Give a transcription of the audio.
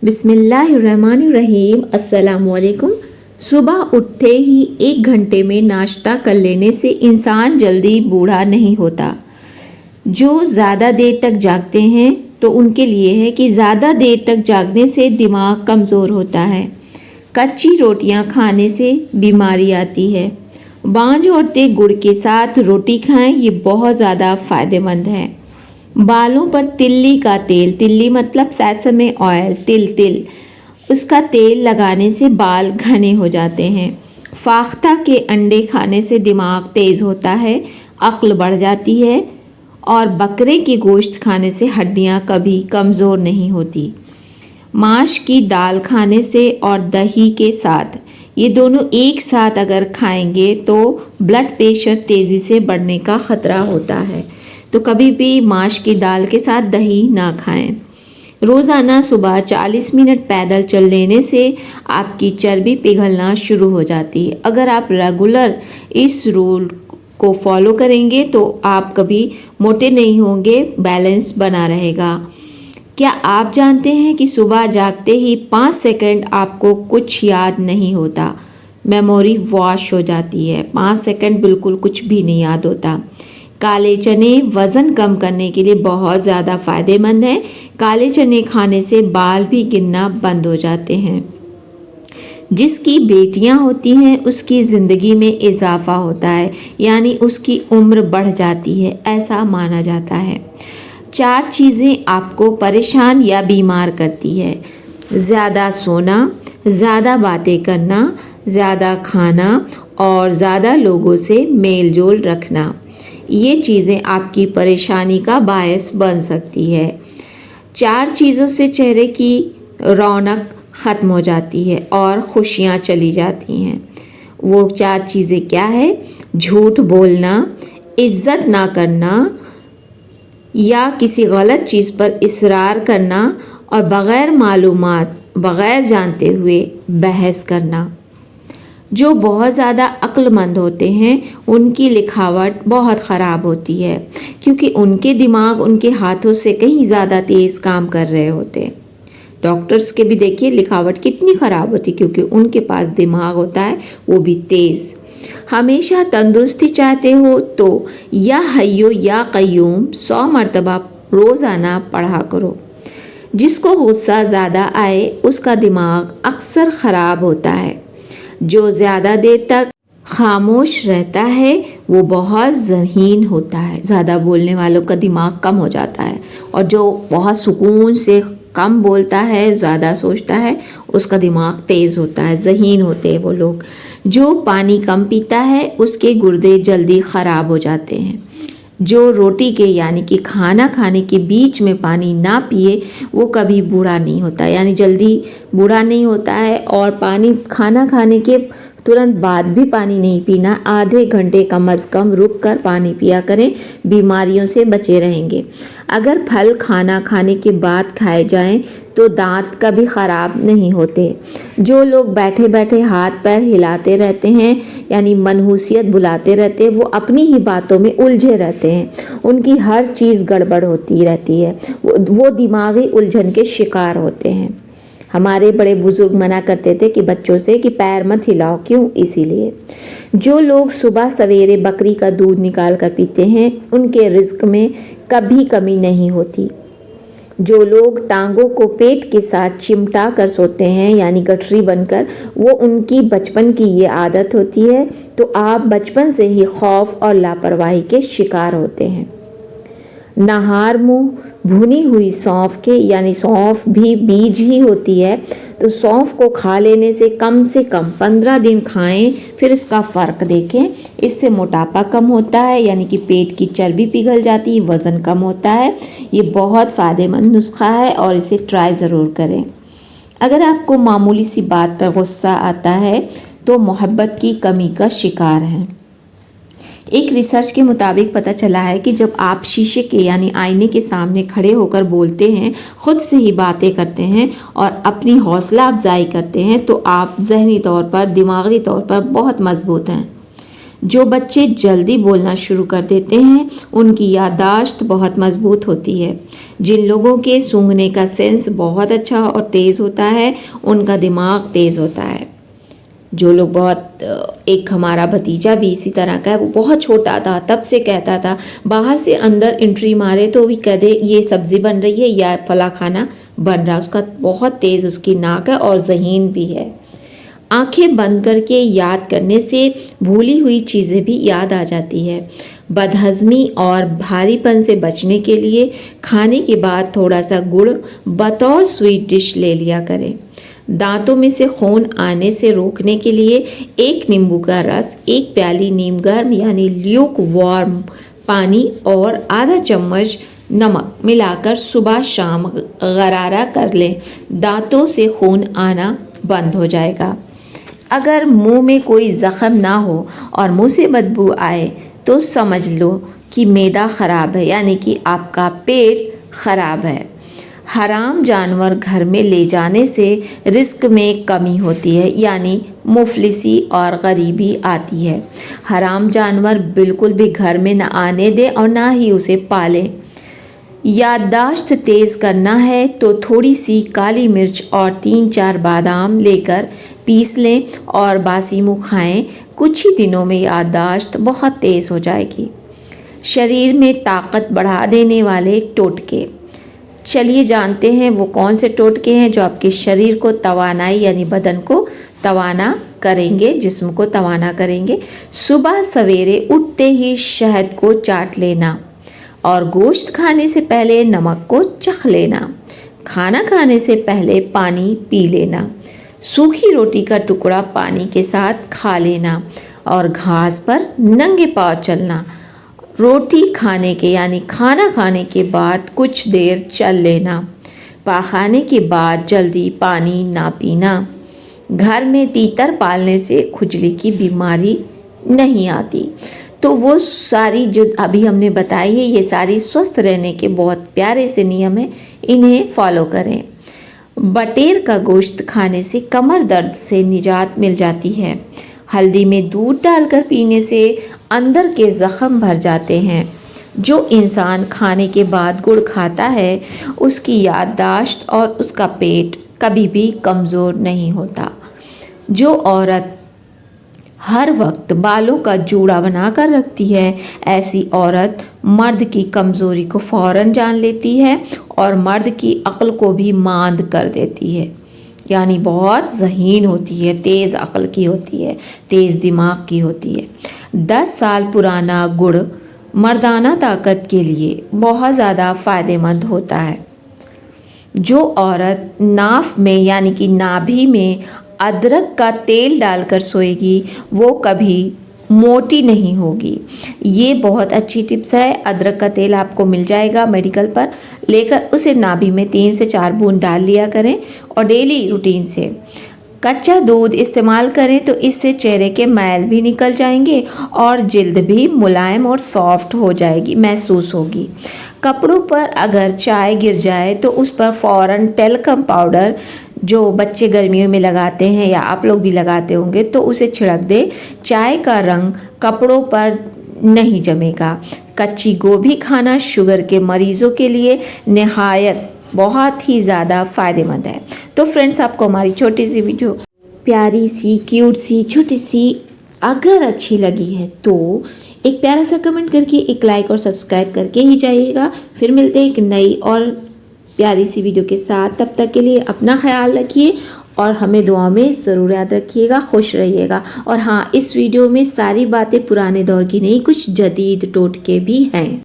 बिस्मिल्लाहिर्रहमानिर्रहीम। अस्सलाम वालेकुम। सुबह उठते ही 1 घंटे में नाश्ता कर लेने से इंसान जल्दी बूढ़ा नहीं होता। जो ज़्यादा देर तक जागते हैं तो उनके लिए है कि ज़्यादा देर तक जागने से दिमाग कमज़ोर होता है। कच्ची रोटियां खाने से बीमारी आती है। बांझ औरतें गुड़ के साथ रोटी खाएं, ये बहुत ज़्यादा फ़ायदेमंद है। बालों पर तिल्ली का तेल, तिल्ली मतलब सैसमे ऑयल, तिल उसका तेल लगाने से बाल घने हो जाते हैं। फाख्ता के अंडे खाने से दिमाग तेज़ होता है, अक्ल बढ़ जाती है। और बकरे के गोश्त खाने से हड्डियां कभी कमज़ोर नहीं होती। माश की दाल खाने से और दही के साथ, ये दोनों एक साथ अगर खाएंगे तो ब्लड प्रेशर तेज़ी से बढ़ने का ख़तरा होता है। तो कभी भी माश की दाल के साथ दही ना खाएं। रोज़ाना सुबह 40 मिनट पैदल चल लेने से आपकी चर्बी पिघलना शुरू हो जाती है। अगर आप रेगुलर इस रूल को फॉलो करेंगे तो आप कभी मोटे नहीं होंगे, बैलेंस बना रहेगा। क्या आप जानते हैं कि सुबह जागते ही 5 सेकंड आपको कुछ याद नहीं होता, मेमोरी वॉश हो जाती है। 5 सेकंड बिल्कुल कुछ भी नहीं याद होता। काले चने वज़न कम करने के लिए बहुत ज़्यादा फ़ायदेमंद हैं। काले चने खाने से बाल भी गिरना बंद हो जाते हैं। जिसकी बेटियां होती हैं उसकी ज़िंदगी में इजाफ़ा होता है, यानी उसकी उम्र बढ़ जाती है, ऐसा माना जाता है। 4 चीज़ें आपको परेशान या बीमार करती है: ज़्यादा सोना, ज़्यादा बातें करना, ज़्यादा खाना और ज़्यादा लोगों से मेल जोल रखना। ये चीज़ें आपकी परेशानी का बायस बन सकती है। 4 चीज़ों से चेहरे की रौनक ख़त्म हो जाती है और खुशियाँ चली जाती हैं। वो 4 चीज़ें क्या है? झूठ बोलना, इज़्ज़त ना करना या किसी गलत चीज़ पर इसरार करना और बग़ैर मालूमात, बग़ैर जानते हुए बहस करना। जो बहुत ज़्यादा अक्लमंद होते हैं उनकी लिखावट बहुत ख़राब होती है, क्योंकि उनके दिमाग उनके हाथों से कहीं ज़्यादा तेज़ काम कर रहे होते हैं। डॉक्टर्स के भी देखिए लिखावट कितनी ख़राब होती, क्योंकि उनके पास दिमाग होता है वो भी तेज़। हमेशा तंदुरुस्ती चाहते हो तो या हय्यो या क़य्यूम 100 मरतबा रोज़ाना पढ़ा करो। जिसको गुस्सा ज़्यादा आए उसका दिमाग अक्सर ख़राब होता है। जो ज़्यादा देर तक खामोश रहता है वो बहुत ज़हीन होता है। ज़्यादा बोलने वालों का दिमाग कम हो जाता है, और जो बहुत सुकून से कम बोलता है, ज़्यादा सोचता है, उसका दिमाग तेज़ होता है, ज़हीन होते हैं वो लोग। जो पानी कम पीता है उसके गुर्दे जल्दी ख़राब हो जाते हैं। जो रोटी के यानी कि खाना खाने के बीच में पानी ना पिए वो कभी बूढ़ा नहीं होता, यानी जल्दी बूढ़ा नहीं होता है। और पानी खाना खाने के तुरंत बाद भी पानी नहीं पीना, आधे घंटे कम से कम रुक कर पानी पिया करें, बीमारियों से बचे रहेंगे। अगर फल खाना खाने के बाद खाए जाएं तो दांत कभी ख़राब नहीं होते। जो लोग बैठे बैठे हाथ पैर हिलाते रहते हैं, यानी मनहूसियत बुलाते रहते हैं, वो अपनी ही बातों में उलझे रहते हैं, उनकी हर चीज़ गड़बड़ होती रहती है, वो दिमागी उलझन के शिकार होते हैं। हमारे बड़े बुजुर्ग मना करते थे कि बच्चों से कि पैर मत हिलाओ, क्यों? इसीलिए। जो लोग सुबह सवेरे बकरी का दूध निकाल कर पीते हैं उनके रिस्क में कभी कमी नहीं होती। जो लोग टांगों को पेट के साथ चिमटा कर सोते हैं, यानी गठरी बनकर, वो उनकी बचपन की ये आदत होती है। तो आप बचपन से ही खौफ और लापरवाही के शिकार होते हैं। नहार मुँह भुनी हुई सौंफ के, यानी सौंफ भी बीज ही होती है, तो सौंफ को खा लेने से कम 15 दिन खाएं, फिर इसका फ़र्क देखें। इससे मोटापा कम होता है, यानी कि पेट की चर्बी पिघल जाती है, वज़न कम होता है। ये बहुत फ़ायदेमंद नुस्खा है और इसे ट्राई ज़रूर करें। अगर आपको मामूली सी बात पर गुस्सा आता है तो मोहब्बत की कमी का शिकार हैं। एक रिसर्च के मुताबिक पता चला है कि जब आप शीशे के यानी आईने के सामने खड़े होकर बोलते हैं, खुद से ही बातें करते हैं और अपनी हौसला अफजाई करते हैं, तो आप ज़हनी तौर पर, दिमागी तौर पर बहुत मजबूत हैं। جو بچے جلدی بولنا شروع کر دیتے ہیں ان کی یادداشت بہت مضبوط ہوتی ہے۔ جن لوگوں کے سونگھنے کا سینس بہت اچھا اور تیز ہوتا ہے ان کا دماغ تیز ہوتا ہے۔ جو لوگ ایک ہمارا بھتیجا بھی اسی طرح کا ہے، وہ بہت چھوٹا تھا تب سے کہتا تھا باہر سے اندر انٹری مارے تو بھی کہہ دے یہ سبزی بن رہی ہے یا فلاں کھانا بن رہا۔ اس کا بہت تیز اس کی ناک ہے اور ذہین بھی ہے۔ آنکھیں بند کر کے یاد کرنے سے بھولی ہوئی چیزیں بھی یاد آ جاتی ہے۔ بدہضمی اور بھاری پن سے بچنے کے لیے کھانے کے بعد تھوڑا سا گڑ بطور سویٹ ڈش لے لیا کریں۔ دانتوں میں سے خون آنے سے روکنے کے لیے ایک نیمبو کا رس، ایک پیالی نیم گرم یعنی لیوک وارم پانی اور آدھا چمچ نمک ملا کر صبح شام غرارہ کر لیں، دانتوں سے خون آنا بند ہو جائے گا۔ اگر منہ میں کوئی زخم نہ ہو اور منہ سے بدبو آئے تو سمجھ لو کہ معدہ خراب ہے، یعنی کہ آپ کا پیٹ خراب ہے۔ حرام جانور گھر میں لے جانے سے رزق میں کمی ہوتی ہے، یعنی مفلسی اور غریبی آتی ہے۔ حرام جانور بالکل بھی گھر میں نہ آنے دیں اور نہ ہی اسے پالیں۔ یادداشت تیز کرنا ہے تو تھوڑی سی کالی مرچ اور 3-4 بادام لے کر پیس لیں اور باسی منہ کھائیں، کچھ ہی دنوں میں یادداشت بہت تیز ہو جائے گی۔ شریر میں طاقت بڑھا دینے والے ٹوٹکے، چلیے جانتے ہیں وہ کون سے ٹوٹکے ہیں جو آپ کے شریر کو توانائی یعنی بدن کو توانا کریں گے، جسم کو توانا کریں گے۔ صبح سویرے اٹھتے ہی شہد کو چاٹ لینا اور گوشت کھانے سے پہلے نمک کو چکھ لینا، کھانا کھانے سے پہلے پانی پی لینا، سوکھی روٹی کا ٹکڑا پانی کے ساتھ کھا لینا اور گھاس پر ننگے پاؤں چلنا، روٹی کھانے کے یعنی کھانا کھانے کے بعد کچھ دیر چل لینا، پاخانے کے بعد جلدی پانی نہ پینا۔ گھر میں تیتر پالنے سے کھجلی کی بیماری نہیں آتی۔ تو وہ ساری جو ابھی ہم نے بتائی ہے یہ ساری سوستھ رہنے کے بہت پیارے سے نیم ہیں، انہیں فالو کریں۔ بٹیر کا گوشت کھانے سے کمر درد سے نجات مل جاتی ہے۔ ہلدی میں دودھ ڈال کر پینے سے اندر کے زخم بھر جاتے ہیں۔ جو انسان کھانے کے بعد گڑ کھاتا ہے اس کی یادداشت اور اس کا پیٹ کبھی بھی کمزور نہیں ہوتا۔ جو عورت ہر وقت بالوں کا جوڑا بنا کر رکھتی ہے، ایسی عورت مرد کی کمزوری کو فوراً جان لیتی ہے اور مرد کی عقل کو بھی ماند کر دیتی ہے، یعنی بہت ذہین ہوتی ہے، تیز عقل کی ہوتی ہے، تیز دماغ کی ہوتی ہے۔ 10 سال پرانا گڑ مردانہ طاقت کے لیے بہت زیادہ فائدہ مند ہوتا ہے۔ جو عورت ناف میں یعنی کہ نابھی میں ادرک کا تیل ڈال کر سوئے گی وہ کبھی موٹی نہیں ہوگی۔ یہ بہت اچھی ٹپس ہے۔ ادرک کا تیل آپ کو مل جائے گا میڈیکل پر، لے کر اسے نابھی میں 3 سے 4 بوند ڈال لیا کریں اور ڈیلی روٹین سے کچا دودھ استعمال کریں تو اس سے چہرے کے میل بھی نکل جائیں گے اور جلد بھی ملائم اور سافٹ ہو جائے گی، محسوس ہوگی۔ کپڑوں پر اگر چائے گر جائے تو اس پر فوراً ٹیلکم پاؤڈر جو بچے گرمیوں میں لگاتے ہیں یا آپ لوگ بھی لگاتے ہوں گے تو اسے چھڑک دے، چائے کا رنگ کپڑوں پر نہیں جمے گا۔ کچی گوبھی کھانا شوگر کے مریضوں کے لیے نہایت بہت ہی زیادہ فائدہ مند ہے۔ تو فرینڈس، آپ کو ہماری چھوٹی سی ویڈیو پیاری سی کیوٹ سی چھوٹی سی اگر اچھی لگی ہے تو ایک پیارا سا کمنٹ کر کے ایک لائک اور سبسکرائب کر کے ہی جائیے گا۔ پھر ملتے ہیں ایک نئی اور پیاری سی ویڈیو کے ساتھ، تب تک کے لیے اپنا خیال رکھیے اور ہمیں دعا میں ضرور یاد رکھیے گا، خوش رہیے گا۔ اور ہاں، اس ویڈیو میں ساری باتیں پرانے دور کی نہیں، کچھ جدید ٹوٹکے بھی ہیں۔